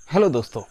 Hello दोस्तों,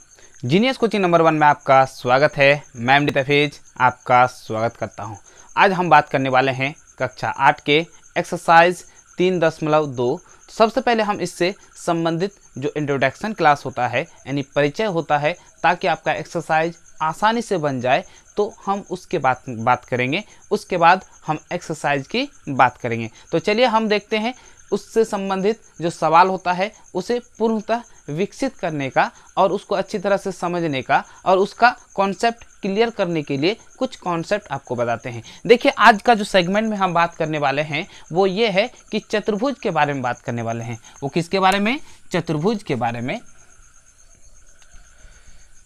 genius coaching number 1 में आपका स्वागत है। मैं एमडी तफीज आपका स्वागत करता हूं। आज हम बात करने वाले हैं कक्षा 8 के एक्सरसाइज 3.2। सबसे पहले हम इससे संबंधित जो इंट्रोडक्शन क्लास होता है यानी परिचय होता है, ताकि आपका एक्सरसाइज आसानी से बन जाए, तो हम उसके बात करेंगे। उसके बाद हम एक्सरसाइज की बात करेंगे। तो चलिए हम देखते हैं उससे संबंधित जो सवाल होता है उसे पूर्णतः विकसित करने का और उसको अच्छी तरह से समझने का और उसका कॉन्सेप्ट क्लियर करने के लिए कुछ कॉन्सेप्ट आपको बताते हैं। देखिए, आज का जो सेगमेंट में हम बात करने वाले हैं वो ये है कि चतुर्भुज के बारे में बात करने वाले हैं। वो किसके बारे में? चतुर्भुज के बारे में।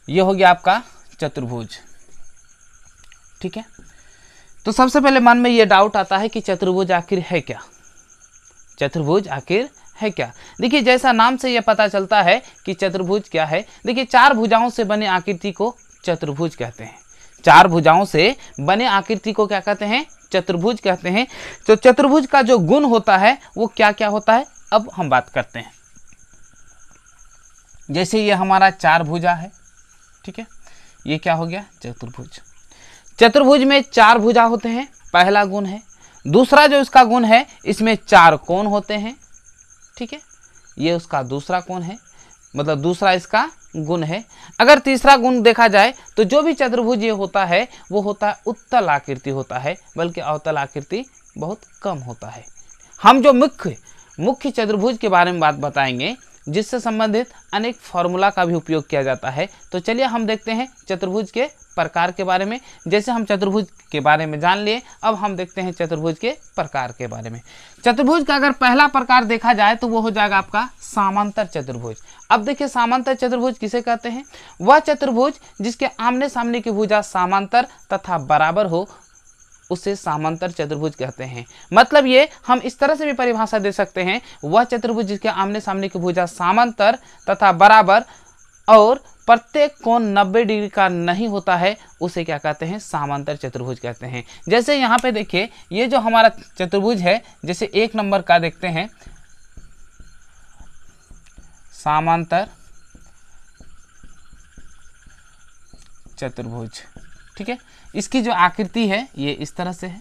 ये हो गया आपका चतुर्भुज, ठीक है। तो सबसे पहले मन में ये डाउट आता है कि चतुर्भुज आखिर है क्या? चतुर्भुज आखिर है क्या? देखिए, जैसा नाम से यह पता चलता है कि चतुर्भुज क्या है। देखिए, चार भुजाओं से बने आकृति को चतुर्भुज कहते हैं। चार भुजाओं से बने आकृति को क्या कहते हैं? चतुर्भुज कहते हैं। तो चतुर्भुज का जो गुण होता है वो क्या क्या होता है, अब हम बात करते हैं। जैसे ये हमारा चार भुजा है, ठीक है। ये क्या हो गया? चतुर्भुज। चतुर्भुज में चार भुजा होते हैं, पहला गुण है। दूसरा जो इसका गुण है, इसमें चार कोण होते हैं, ठीक है। ये उसका दूसरा कोण है, मतलब दूसरा इसका गुण है। अगर तीसरा गुण देखा जाए तो जो भी चतुर्भुज ये होता है वो होता है उत्तल आकृति होता है, बल्कि अवतल आकृति बहुत कम होता है। हम जो मुख्य चतुर्भुज के बारे में बात बताएंगे, जिससे संबंधित अनेक फॉर्मूला का भी उपयोग किया जाता है। तो चलिए हम देखते हैं चतुर्भुज के प्रकार के बारे में। जैसे हम चतुर्भुज के बारे में जान लिए, अब हम देखते हैं चतुर्भुज के प्रकार के बारे में। चतुर्भुज का अगर पहला प्रकार देखा जाए तो वो हो जाएगा आपका समांतर चतुर्भुज। अब देखिए, समांतर चतुर्भुज किसे कहते हैं? वह चतुर्भुज जिसके आमने सामने की भुजा समांतर तथा बराबर हो, उसे समांतर चतुर्भुज कहते हैं। मतलब ये हम इस तरह से भी परिभाषा दे सकते हैं, वह चतुर्भुज जिसके आमने सामने की भुजा समांतर तथा बराबर और प्रत्येक कोण 90 डिग्री का नहीं होता है, उसे क्या कहते हैं? समांतर चतुर्भुज कहते हैं। जैसे यहाँ पे देखिए, ये जो हमारा चतुर्भुज है, जैसे 1 नंबर का देखते हैं, समांतर चतुर्भुज, ठीक है। इसकी जो आकृति है ये इस तरह से है,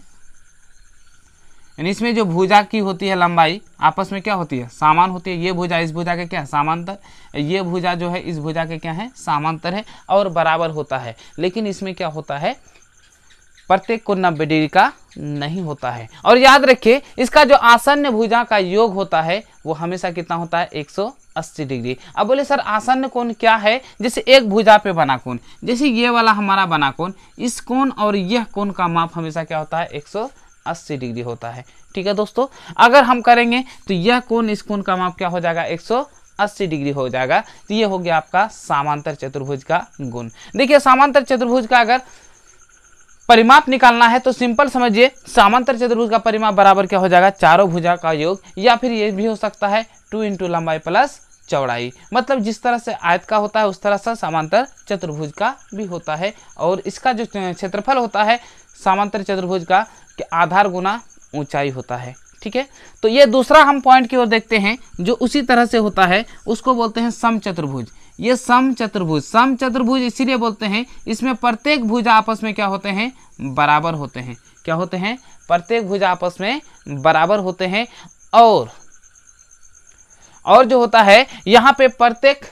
यानी इसमें जो भुजा की होती है लंबाई आपस में क्या होती है? समान होती है। ये भुजा इस भुजा के क्या है? समांतर। ये भुजा जो है इस भुजा के क्या है? समांतर है और बराबर होता है। लेकिन इसमें क्या होता है? प्रत्येक कोण 90 डिग्री का नहीं होता है। और याद रखिए, इसका जो आसन्न भुजा का योग होता है वो हमेशा कितना होता है? 180 डिग्री। अब बोले सर, आसन्न कोण क्या है? जैसे एक भुजा पे बना कोण, जैसे ये वाला हमारा बना कोण, इस कोण और यह कोण का माप हमेशा क्या होता है? 180 डिग्री होता है, ठीक है दोस्तों। अगर हम करेंगे तो यह कोण इस कोण का माप क्या हो जाएगा? 180 डिग्री हो जाएगा। तो ये हो गया आपका समांतर चतुर्भुज का गुण। देखिए, समांतर चतुर्भुज का अगर परिमाप निकालना है तो सिंपल समझिए, समांतर चतुर्भुज का परिमाप बराबर क्या हो जाएगा? चारों भुजा का योग, या फिर ये भी हो सकता है 2 × लंबाई प्लस चौड़ाई। मतलब जिस तरह से आयत का होता है उस तरह से समांतर चतुर्भुज का भी होता है। और इसका जो क्षेत्रफल होता है समांतर चतुर्भुज का, कि आधार गुना ऊंचाई होता है, ठीक है। तो ये दूसरा हम पॉइंट की ओर देखते हैं, जो उसी तरह से होता है, उसको बोलते हैं समचतुर्भुज। ये समचतुर्भुज इसीलिए बोलते हैं, इसमें प्रत्येक भुजा आपस में क्या होते हैं? बराबर होते हैं। क्या होते हैं? प्रत्येक भुजा आपस में बराबर होते हैं। और जो होता है यहाँ पे प्रत्येक